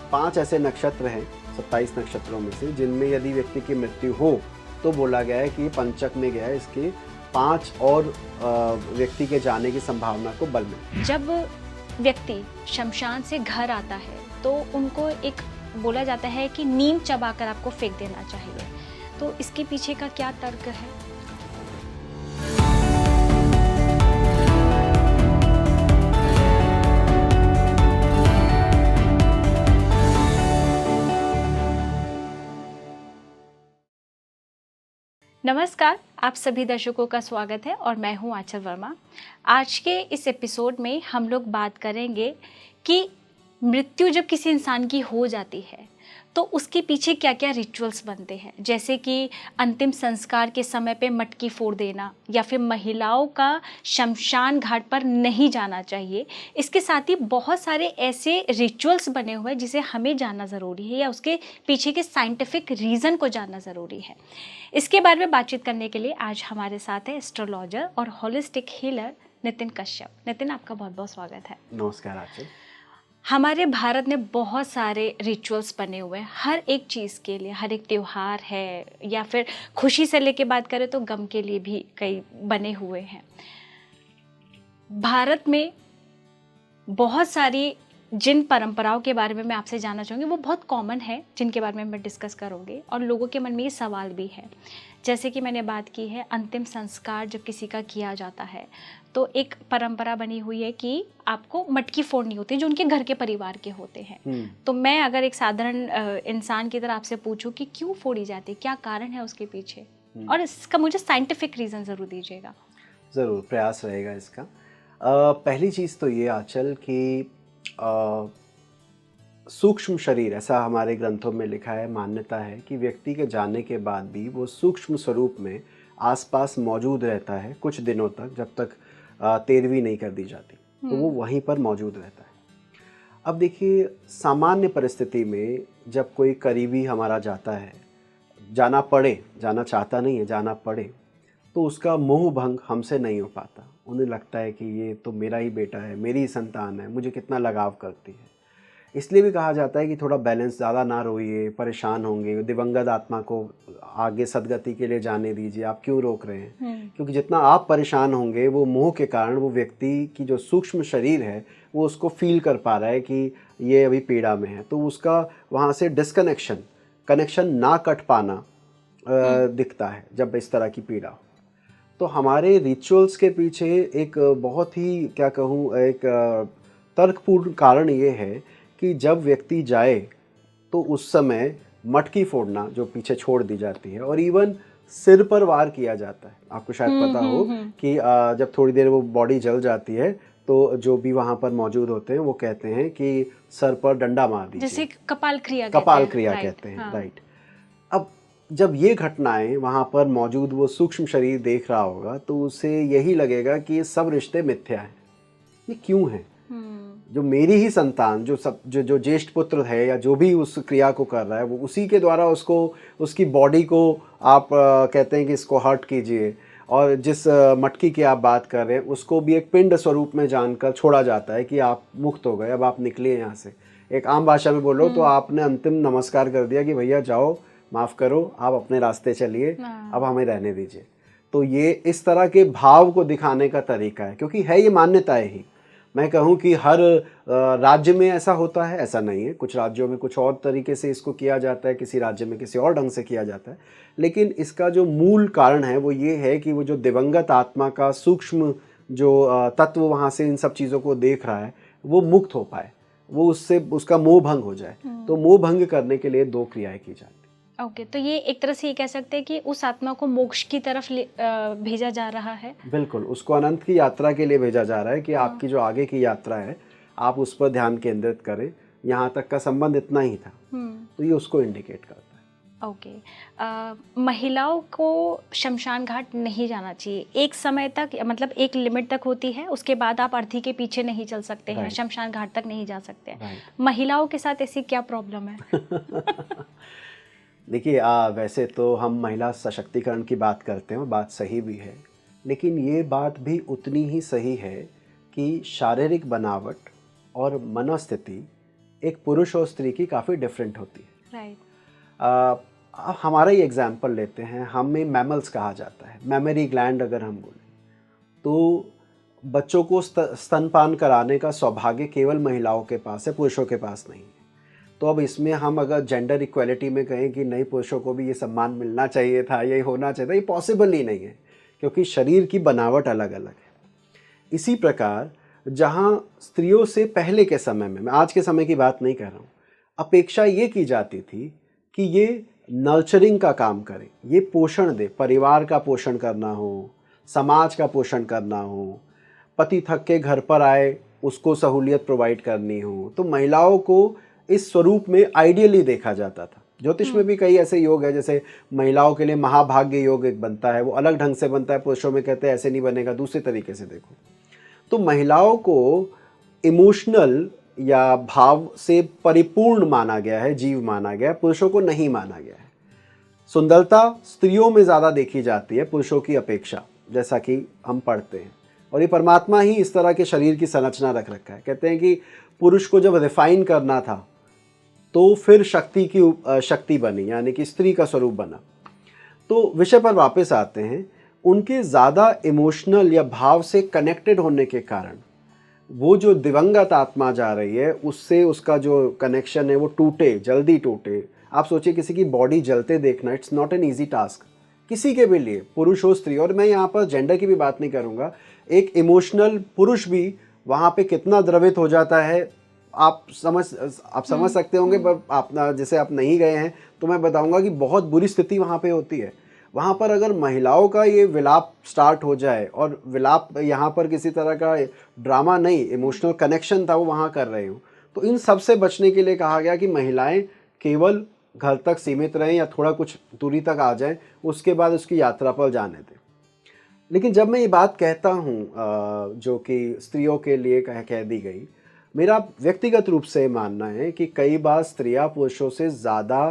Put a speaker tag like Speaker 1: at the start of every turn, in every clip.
Speaker 1: 5 ऐसे नक्षत्र हैं 27 नक्षत्रों में से जिनमें यदि व्यक्ति की मृत्यु हो तो बोला गया है कि पंचक में गया है, इसके 5 और व्यक्ति के जाने की संभावना को बल मिले।
Speaker 2: जब व्यक्ति शमशान से घर आता है तो उनको एक बोला जाता है कि नीम चबाकर आपको फेंक देना चाहिए, तो इसके पीछे का क्या तर्क है? नमस्कार, आप सभी दर्शकों का स्वागत है और मैं हूं आंचल वर्मा। आज के इस एपिसोड में हम लोग बात करेंगे कि मृत्यु जब किसी इंसान की हो जाती है तो उसके पीछे क्या क्या रिचुअल्स बनते हैं, जैसे कि अंतिम संस्कार के समय पे मटकी फोड़ देना या फिर महिलाओं का शमशान घाट पर नहीं जाना चाहिए। इसके साथ ही बहुत सारे ऐसे रिचुअल्स बने हुए हैं जिसे हमें जानना ज़रूरी है या उसके पीछे के साइंटिफिक रीज़न को जानना ज़रूरी है। इसके बारे में बातचीत करने के लिए आज हमारे साथ है एस्ट्रोलॉजर और होलिस्टिक हीलर नितिन कश्यप। नितिन, आपका बहुत बहुत स्वागत है।
Speaker 1: नमस्कार आंचल।
Speaker 2: हमारे भारत में बहुत सारे रिचुअल्स बने हुए हैं हर एक चीज़ के लिए, हर एक त्यौहार है या फिर खुशी से लेके बात करें तो गम के लिए भी कई बने हुए हैं। भारत में बहुत सारी जिन परंपराओं के बारे में मैं आपसे जानना चाहूँगी वो बहुत कॉमन है, जिनके बारे में मैं डिस्कस करूँगी और लोगों के मन में ये सवाल भी है। जैसे कि मैंने बात की है, अंतिम संस्कार जब किसी का किया जाता है तो एक परंपरा बनी हुई है कि आपको मटकी फोड़नी होती है जो उनके घर के परिवार के होते हैं। तो मैं अगर एक साधारण इंसान की तरह आपसे पूछूं कि क्यों फोड़ी जाती है, क्या कारण है उसके पीछे, और इसका मुझे साइंटिफिक रीज़न ज़रूर दीजिएगा।
Speaker 1: ज़रूर, प्रयास रहेगा इसका। पहली चीज़ तो ये आंचल कि सूक्ष्म शरीर, ऐसा हमारे ग्रंथों में लिखा है, मान्यता है कि व्यक्ति के जाने के बाद भी वो सूक्ष्म स्वरूप में आसपास मौजूद रहता है कुछ दिनों तक, जब तक तेरहवीं नहीं कर दी जाती, तो वो वहीं पर मौजूद रहता है। अब देखिए, सामान्य परिस्थिति में जब कोई करीबी हमारा जाता है, जाना पड़े, जाना चाहता नहीं है, जाना पड़े, तो उसका मोह भंग हमसे नहीं हो पाता। उन्हें लगता है कि ये तो मेरा ही बेटा है, मेरी ही संतान है, मुझे कितना लगाव करती है। इसलिए भी कहा जाता है कि थोड़ा बैलेंस, ज़्यादा ना रोइए, परेशान होंगे, दिवंगत आत्मा को आगे सदगति के लिए जाने दीजिए, आप क्यों रोक रहे हैं? क्योंकि जितना आप परेशान होंगे, वो मोह के कारण वो व्यक्ति की जो सूक्ष्म शरीर है वो उसको फील कर पा रहा है कि ये अभी पीड़ा में है, तो उसका वहाँ से कनेक्शन ना कट पाना दिखता है जब इस तरह की पीड़ा हो। तो हमारे रिचुअल्स के पीछे एक बहुत ही, क्या कहूँ, एक तर्कपूर्ण कारण ये है कि जब व्यक्ति जाए तो उस समय मटकी फोड़ना जो पीछे छोड़ दी जाती है, और इवन सिर पर वार किया जाता है। आपको शायद पता हो कि जब थोड़ी देर वो बॉडी जल जाती है तो जो भी वहाँ पर मौजूद होते हैं वो कहते हैं कि सर पर डंडा मार दीजिए,
Speaker 2: जैसे कपाल क्रिया
Speaker 1: कहते हैं। राइट। अब जब ये घटनाएं वहाँ पर मौजूद वो सूक्ष्म शरीर देख रहा होगा तो उसे यही लगेगा कि ये सब रिश्ते मिथ्या हैं। ये क्यों है? जो मेरी ही संतान, जो ज्येष्ठ पुत्र है या जो भी उस क्रिया को कर रहा है, वो उसी के द्वारा उसको, उसकी बॉडी को आप कहते हैं कि इसको हर्ट कीजिए, और जिस मटकी की आप बात कर रहे हैं उसको भी एक पिंड स्वरूप में जानकर छोड़ा जाता है कि आप मुक्त हो गए, अब आप निकलिए यहाँ से। एक आम भाषा में बोलो तो आपने अंतिम नमस्कार कर दिया कि भैया जाओ, माफ़ करो, आप अपने रास्ते चलिए, अब हमें रहने दीजिए। तो ये इस तरह के भाव को दिखाने का तरीका है, क्योंकि है ये मान्यताएं ही। मैं कहूँ कि हर राज्य में ऐसा होता है, ऐसा नहीं है। कुछ राज्यों में कुछ और तरीके से इसको किया जाता है, किसी राज्य में किसी और ढंग से किया जाता है, लेकिन इसका जो मूल कारण है वो ये है कि वो जो दिवंगत आत्मा का सूक्ष्म जो तत्व वहाँ से इन सब चीज़ों को देख रहा है वो मुक्त हो पाए, वो उससे उसका मोह भंग हो जाए। तो मोह भंग करने के लिए 2 क्रियाएं की जाती है।
Speaker 2: ओके, तो ये एक तरह से ये कह सकते हैं कि उस आत्मा को मोक्ष की तरफ भेजा जा रहा है।
Speaker 1: बिल्कुल, उसको अनंत की यात्रा के लिए भेजा जा रहा है कि आपकी जो आगे की यात्रा है आप उस पर ध्यान केंद्रित करें, यहाँ तक का संबंध इतना ही था। तो ये उसको इंडिकेट करता है।
Speaker 2: ओके, महिलाओं को शमशान घाट नहीं जाना चाहिए एक समय तक, मतलब एक लिमिट तक होती है, उसके बाद आप अर्थी के पीछे नहीं चल सकते हैं, शमशान घाट तक नहीं जा सकते हैं। महिलाओं के साथ ऐसी क्या प्रॉब्लम है?
Speaker 1: देखिए, वैसे तो हम महिला सशक्तिकरण की बात करते हैं, बात सही भी है, लेकिन ये बात भी उतनी ही सही है कि शारीरिक बनावट और मनोस्थिति एक पुरुष और स्त्री की काफ़ी डिफरेंट होती है।
Speaker 2: राइट।
Speaker 1: हमारा ही एग्जाम्पल लेते हैं, हमें मैमल्स कहा जाता है, मेमोरी ग्लैंड अगर हम बोलें तो बच्चों को स्तनपान कराने का सौभाग्य केवल महिलाओं के पास है, पुरुषों के पास नहीं है। तो अब इसमें हम अगर जेंडर इक्वलिटी में कहें कि नहीं पुरुषों को भी ये सम्मान मिलना चाहिए था, ये होना चाहिए था, ये पॉसिबल ही नहीं है, क्योंकि शरीर की बनावट अलग अलग है। इसी प्रकार जहाँ स्त्रियों से पहले के समय में, मैं आज के समय की बात नहीं कर रहा हूँ, अपेक्षा ये की जाती थी कि ये नर्चरिंग का काम करे, ये पोषण दे, परिवार का पोषण करना हो, समाज का पोषण करना हो, पति थक के घर पर आए उसको सहूलियत प्रोवाइड करनी हो, तो महिलाओं को इस स्वरूप में आइडियली देखा जाता था। ज्योतिष में भी कई ऐसे योग है, जैसे महिलाओं के लिए महाभाग्य योग एक बनता है, वो अलग ढंग से बनता है, पुरुषों में कहते हैं ऐसे नहीं बनेगा, दूसरे तरीके से देखो। तो महिलाओं को इमोशनल या भाव से परिपूर्ण माना गया है, जीव माना गया है, पुरुषों को नहीं माना गया है। सुंदरता स्त्रियों में ज़्यादा देखी जाती है पुरुषों की अपेक्षा, जैसा कि हम पढ़ते हैं, और ये परमात्मा ही इस तरह के शरीर की संरचना रख रखा है। कहते हैं कि पुरुष को जब रिफाइन करना था तो फिर शक्ति बनी, यानी कि स्त्री का स्वरूप बना। तो विषय पर वापस आते हैं, उनके ज़्यादा इमोशनल या भाव से कनेक्टेड होने के कारण वो जो दिवंगत आत्मा जा रही है उससे उसका जो कनेक्शन है वो टूटे, जल्दी टूटे। आप सोचिए किसी की बॉडी जलते देखना, it's not an easy task किसी के भी लिए, पुरुष हो स्त्री। और मैं यहाँ पर जेंडर की भी बात नहीं करूँगा, एक इमोशनल पुरुष भी वहाँ पे कितना द्रवित हो जाता है आप समझ सकते होंगे, पर आप जैसे आप नहीं गए हैं तो मैं बताऊंगा कि बहुत बुरी स्थिति वहाँ पे होती है। वहाँ पर अगर महिलाओं का ये विलाप स्टार्ट हो जाए, और विलाप यहाँ पर किसी तरह का ड्रामा नहीं, इमोशनल कनेक्शन था वो वहाँ कर रहे हो, तो इन सब से बचने के लिए कहा गया कि महिलाएं केवल घर तक सीमित रहें या थोड़ा कुछ दूरी तक आ जाएं, उसके बाद उसकी यात्रा पर जाने दें। लेकिन जब मैं ये बात कहता हूँ जो कि स्त्रियों के लिए कह दी गई, मेरा व्यक्तिगत रूप से मानना है कि कई बार स्त्रियां पुरुषों से ज़्यादा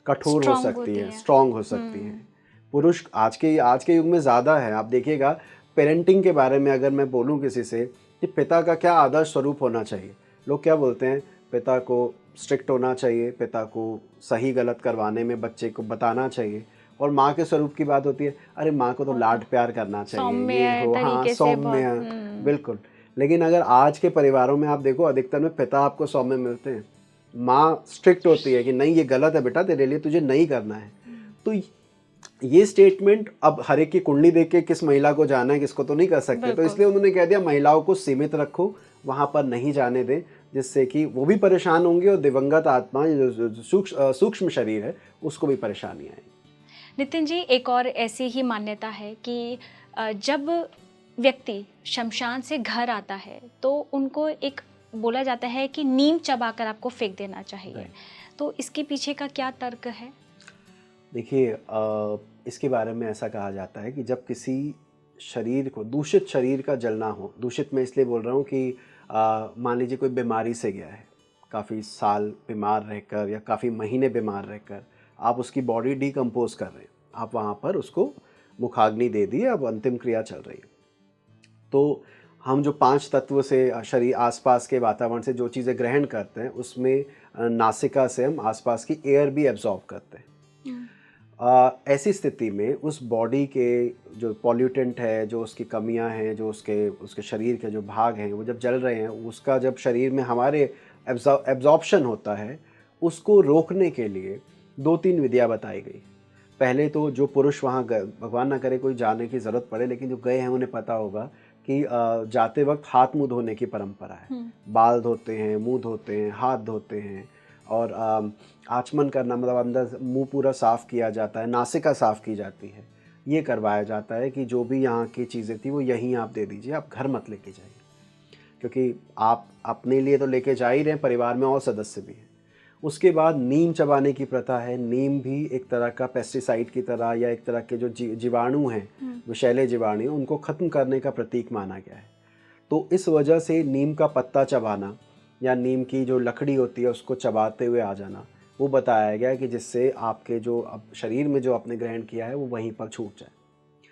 Speaker 1: कठोर हो सकती हैं, स्ट्रांग हो सकती हैं। पुरुष आज के युग में ज़्यादा है। आप देखिएगा, पेरेंटिंग के बारे में अगर मैं बोलूँ किसी से कि पिता का क्या आदर्श स्वरूप होना चाहिए, लोग क्या बोलते हैं, पिता को स्ट्रिक्ट होना चाहिए, पिता को सही गलत करवाने में बच्चे को बताना चाहिए। और माँ के स्वरूप की बात होती है, अरे माँ को तो लाड प्यार करना चाहिए, ये हो, हाँ सौम्य, बिल्कुल। लेकिन अगर आज के परिवारों में आप देखो, अधिकतर में पिता आपको सौम्य मिलते हैं, माँ स्ट्रिक्ट होती है कि नहीं ये गलत है बेटा, तेरे लिए तुझे नहीं करना है। तो ये स्टेटमेंट अब हर एक की कुंडली देख के किस महिला को जाना है किसको तो नहीं कर सकते, तो इसलिए उन्होंने कह दिया महिलाओं को सीमित रखो, वहाँ पर नहीं जाने दें, जिससे कि वो भी परेशान होंगे और दिवंगत आत्मा जो सूक्ष्म शरीर है उसको भी परेशानी आएगी।
Speaker 2: नितिन जी, एक और ऐसी ही मान्यता है कि जब व्यक्ति शमशान से घर आता है तो उनको एक बोला जाता है कि नीम चबाकर आपको फेंक देना चाहिए, तो इसके पीछे का क्या तर्क है?
Speaker 1: देखिए, इसके बारे में ऐसा कहा जाता है कि जब किसी शरीर को, दूषित शरीर का जलना हो, दूषित मैं इसलिए बोल रहा हूँ कि मान लीजिए कोई बीमारी से गया है, काफ़ी साल बीमार रहकर या काफ़ी महीने बीमार रहकर आप उसकी बॉडी डिकम्पोज कर रहे हैं, आप वहाँ पर उसको मुखाग्नि दे दिए, अब अंतिम क्रिया चल रही है। तो हम जो 5 तत्व से शरीर आसपास के वातावरण से जो चीज़ें ग्रहण करते हैं, उसमें नासिका से हम आसपास की एयर भी एब्जॉर्ब करते हैं। ऐसी स्थिति में उस बॉडी के जो पॉल्यूटेंट है, जो उसकी कमियां हैं, जो उसके शरीर के जो भाग हैं, वो जब जल रहे हैं, उसका जब शरीर में हमारे एब्जॉर्प्शन होता है, उसको रोकने के लिए 2-3 विधियाँ बताई गई। पहले तो जो पुरुष वहाँ गए, भगवान ना करे कोई जाने की ज़रूरत पड़े, लेकिन जो गए हैं उन्हें पता होगा कि जाते वक्त हाथ मुँह धोने की परंपरा है। बाल धोते हैं, मुँह धोते हैं, हाथ धोते हैं, और आचमन करना मतलब अंदर मुंह पूरा साफ़ किया जाता है, नासिका साफ़ की जाती है। ये करवाया जाता है कि जो भी यहाँ की चीज़ें थी वो यहीं आप दे दीजिए, आप घर मत लेके जाइए, क्योंकि आप अपने लिए तो लेके जा ही रहे हैं, परिवार में और सदस्य भी हैं। उसके बाद नीम चबाने की प्रथा है। नीम भी एक तरह का पेस्टिसाइड की तरह या एक तरह के जो जीवाणु हैं, विषैले जीवाणु, उनको ख़त्म करने का प्रतीक माना गया है। तो इस वजह से नीम का पत्ता चबाना या नीम की जो लकड़ी होती है उसको चबाते हुए आ जाना, वो बताया गया कि जिससे आपके जो अब शरीर में जो आपने ग्रहण किया है वो वहीं पर छूट जाए।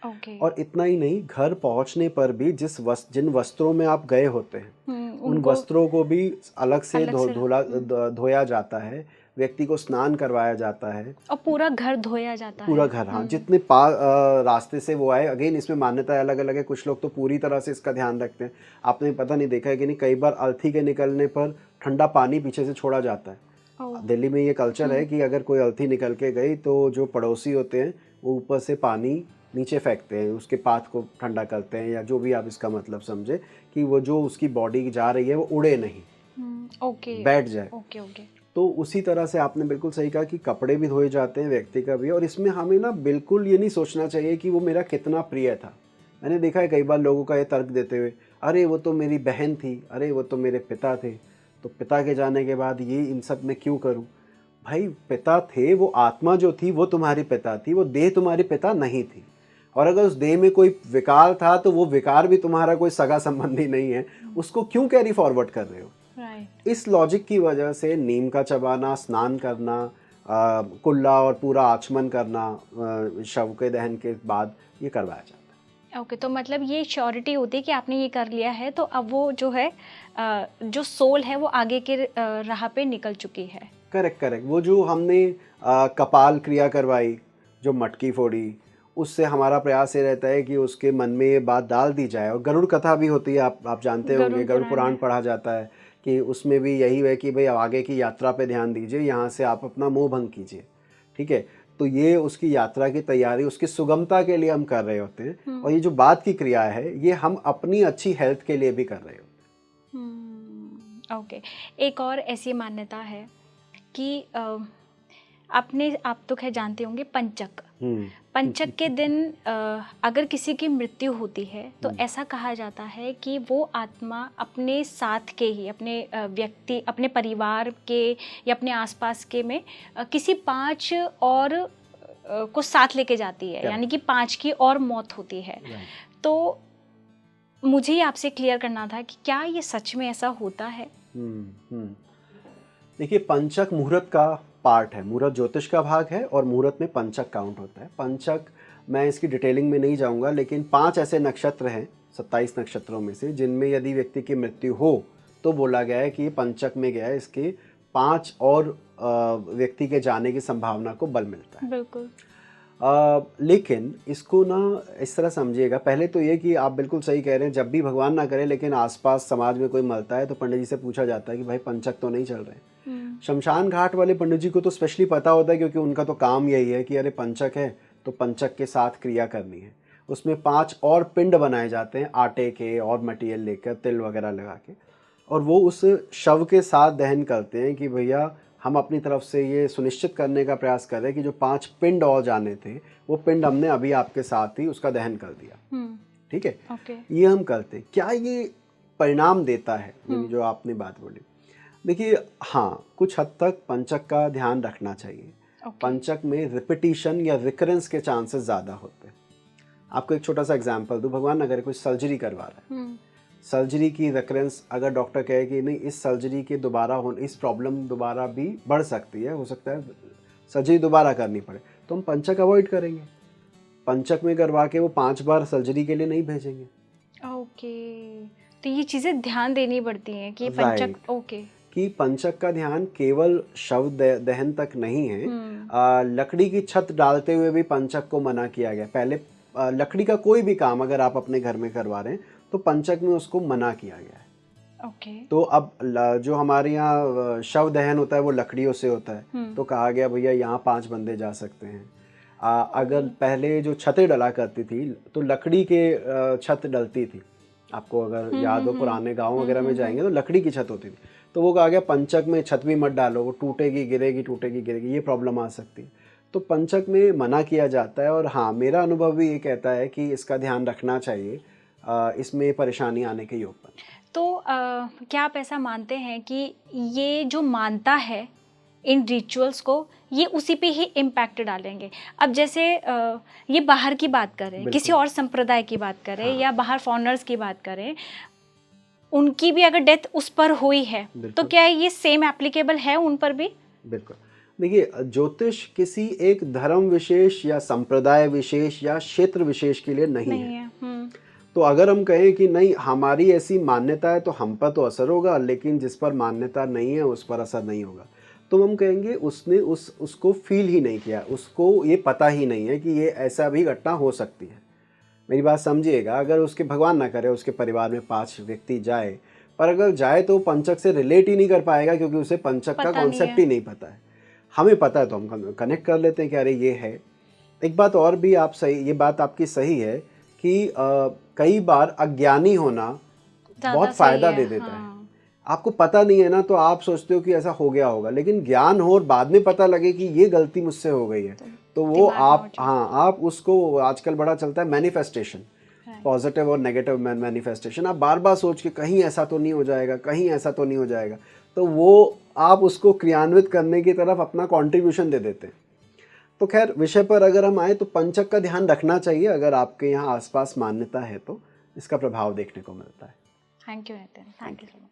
Speaker 2: ओके।
Speaker 1: और इतना ही नहीं, घर पहुंचने पर भी जिन वस्त्रों में आप गए होते हैं उन
Speaker 2: उनको
Speaker 1: वस्त्रों को भी अलग से
Speaker 2: अलग से
Speaker 1: धोया जाता है, व्यक्ति को स्नान करवाया जाता है,
Speaker 2: और पूरा घर धोया जाता
Speaker 1: पूरा
Speaker 2: है।
Speaker 1: घर। हाँ, जितने रास्ते से वो आए। अगेन इसमें मान्यता अलग अलग है, कुछ लोग तो पूरी तरह से इसका ध्यान रखते हैं। आपने पता नहीं देखा है कि नहीं, कई बार अर्थी के निकलने पर ठंडा पानी पीछे से छोड़ा जाता है।
Speaker 2: ओह,
Speaker 1: दिल्ली में ये कल्चर है कि अगर कोई अर्थी निकल के गई तो जो पड़ोसी होते हैं वो ऊपर से पानी नीचे फेंकते हैं, उसके पाथ को ठंडा करते हैं, या जो भी आप इसका मतलब समझे, कि वो जो उसकी बॉडी जा रही है वो उड़े नहीं,
Speaker 2: ओके,
Speaker 1: बैठ जाए।
Speaker 2: Okay, okay.
Speaker 1: तो उसी तरह से आपने बिल्कुल सही कहा कि कपड़े भी धोए जाते हैं, व्यक्ति का भी। और इसमें हमें ना बिल्कुल ये नहीं सोचना चाहिए कि वो मेरा कितना प्रिय था। मैंने देखा है कई बार लोगों का ये तर्क देते हुए, अरे वो तो मेरी बहन थी, अरे वो तो मेरे पिता थे, तो पिता के जाने के बाद ये इन सब में क्यों करूं। भाई पिता थे, वो आत्मा जो थी वो तुम्हारी पिता थी, वो देह तुम्हारी पिता नहीं थी। और अगर उस देह में कोई विकार था तो वो विकार भी तुम्हारा कोई सगा संबंधी नहीं है, उसको क्यों कैरी फॉरवर्ड कर रहे हो।
Speaker 2: राइट।
Speaker 1: इस लॉजिक की वजह से नीम का चबाना, स्नान करना, कुल्ला और पूरा आचमन करना शव के दहन के बाद ये करवाया जाता है।
Speaker 2: ओके, तो मतलब ये श्योरिटी होती है कि आपने ये कर लिया है तो अब वो जो है जो सोल है वो आगे के राह पे निकल चुकी है।
Speaker 1: Correct correct. वो जो हमने कपाल क्रिया करवाई, जो मटकी फोड़ी, उससे हमारा प्रयास ये रहता है कि उसके मन में ये बात डाल दी जाए। और गरुड़ कथा भी होती है, आप जानते होंगे, गरुड़ पुराण पढ़ा जाता है कि उसमें भी यही है कि भाई आगे की यात्रा पे ध्यान दीजिए, यहाँ से आप अपना मोह भंग कीजिए। ठीक है, तो ये उसकी यात्रा की तैयारी, उसकी सुगमता के लिए हम कर रहे होते हैं। और ये जो बात की क्रिया है ये हम अपनी अच्छी हेल्थ के लिए भी कर रहे होते हैं।
Speaker 2: ओके। एक और ऐसी मान्यता है कि आप तो खैर जानते होंगे पंचक। पंचक के दिन अगर किसी की मृत्यु होती है तो ऐसा कहा जाता है कि वो आत्मा अपने साथ के ही, अपने व्यक्ति, अपने परिवार के या अपने आसपास के में किसी 5 और को साथ लेके जाती है, यानी कि 5 की और मौत होती है। तो मुझे ये आपसे क्लियर करना था कि क्या ये सच में ऐसा होता है?
Speaker 1: देखिए, पंचक मुहूर्त का पार्ट है, मुहूर्त ज्योतिष का भाग है और मुहूर्त में पंचक काउंट होता है। पंचक, मैं इसकी डिटेलिंग में नहीं जाऊंगा, लेकिन 5 ऐसे नक्षत्र हैं 27 नक्षत्रों में से, जिनमें यदि व्यक्ति की मृत्यु हो तो बोला गया है कि ये पंचक में गया है, इसके 5 और व्यक्ति के जाने की संभावना को बल मिलता है।
Speaker 2: बिल्कुल।
Speaker 1: लेकिन इसको ना इस तरह समझिएगा, पहले तो ये कि आप बिल्कुल सही कह रहे हैं, जब भी भगवान ना करे लेकिन आसपास समाज में कोई मरता है तो पंडित जी से पूछा जाता है कि भाई पंचक तो नहीं चल रहे। शमशान घाट वाले पंडित जी को तो स्पेशली पता होता है, क्योंकि उनका तो काम यही है कि अरे पंचक है तो पंचक के साथ क्रिया करनी है। उसमें 5 और पिंड बनाए जाते हैं आटे के और मटेरियल लेकर, तिल वगैरह लगा के, और वो उस शव के साथ दहन करते हैं कि भैया हम अपनी तरफ से ये सुनिश्चित करने का प्रयास कर रहे हैं कि जो 5 पिंड और जाने थे वो पिंड हमने अभी आपके साथ ही उसका दहन कर दिया। ठीक है, ये हम करते। क्या ये परिणाम देता है, जो आपने बात बोली? देखिए, हाँ, कुछ हद तक पंचक का ध्यान रखना चाहिए। पंचक में रिपीटिशन या रिकरेंस के चांसेस ज़्यादा होते हैं। आपको एक छोटा सा एग्जांपल दूँ, भगवान अगर कोई सर्जरी करवा रहा है, सर्जरी की रिकरेंस अगर डॉक्टर कहे कि नहीं, इस सर्जरी के दोबारा होने, इस प्रॉब्लम दोबारा भी बढ़ सकती है, हो सकता है सर्जरी दोबारा करनी पड़े, तो हम पंचक अवॉइड करेंगे। पंचक में करवा के वो 5 बार सर्जरी के लिए नहीं भेजेंगे।
Speaker 2: ओके, तो ये चीज़ें ध्यान देनी पड़ती हैं कि पंचक। ओके,
Speaker 1: कि पंचक का ध्यान केवल शव दहन तक नहीं है। लकड़ी की छत डालते हुए भी पंचक को मना किया गया। पहले लकड़ी का कोई भी काम अगर आप अपने घर में करवा रहे हैं तो पंचक में उसको मना किया गया है।
Speaker 2: ओके।
Speaker 1: तो अब जो हमारे यहाँ शव दहन होता है वो लकड़ियों से होता है, तो कहा गया भैया यहाँ 5 बंदे जा सकते हैं। अगर पहले जो छतें डला करती थी तो लकड़ी के छत डलती थी, आपको अगर याद हो, पुराने गाँव वगैरह में जाएंगे तो लकड़ी की छत होती थी, तो वो कहा गया पंचक में छत भी मत डालो, वो टूटेगी गिरेगी, टूटेगी गिरेगी, ये प्रॉब्लम आ सकती है। तो पंचक में मना किया जाता है। और हाँ, मेरा अनुभव भी ये कहता है कि इसका ध्यान रखना चाहिए, इसमें परेशानी आने के योग पर।
Speaker 2: तो क्या आप ऐसा मानते हैं कि ये जो मानता है इन रिचुअल्स को, ये उसी पे ही इम्पैक्ट डालेंगे? अब जैसे ये बाहर की बात करें, किसी और संप्रदाय की बात करें, हाँ, या बाहर फॉरेनर्स की बात करें, उनकी भी अगर डेथ उस पर हुई है तो क्या ये सेम एप्लीकेबल है उन पर भी?
Speaker 1: बिल्कुल। देखिए, ज्योतिष किसी एक धर्म विशेष या संप्रदाय विशेष या क्षेत्र विशेष के लिए नहीं है। तो अगर हम कहें कि नहीं हमारी ऐसी मान्यता है तो हम पर तो असर होगा, लेकिन जिस पर मान्यता नहीं है उस पर असर नहीं होगा, तो हम कहेंगे उसने उसको फील ही नहीं किया, उसको ये पता ही नहीं है कि ये ऐसा भी घटना हो सकती है। मेरी बात समझिएगा, अगर उसके भगवान ना करे उसके परिवार में 5 व्यक्ति जाए, पर अगर जाए तो पंचक से रिलेट ही नहीं कर पाएगा, क्योंकि उसे पंचक का कॉन्सेप्ट ही नहीं पता है। हमें पता है तो हम कनेक्ट कर लेते हैं कि अरे ये है। एक बात और भी आप सही, ये बात आपकी सही है कि कई बार अज्ञानी होना बहुत फ़ायदा दे देता है। आपको पता नहीं है ना, तो आप सोचते हो कि ऐसा हो गया होगा, लेकिन ज्ञान हो और बाद में पता लगे कि ये गलती मुझसे हो गई है, तो वो आप उसको, आजकल बड़ा चलता है मैनिफेस्टेशन, पॉजिटिव और नेगेटिव मैनिफेस्टेशन। आप बार बार सोच के कहीं ऐसा तो नहीं हो जाएगा, कहीं ऐसा तो नहीं हो जाएगा, तो वो आप उसको क्रियान्वित करने की तरफ अपना कंट्रीब्यूशन दे देते हैं। तो खैर, विषय पर अगर हम आए तो पंचक का ध्यान रखना चाहिए। अगर आपके यहाँ आसपास मान्यता है तो इसका प्रभाव देखने को मिलता है।
Speaker 2: Thank you Nitin, thank you so much.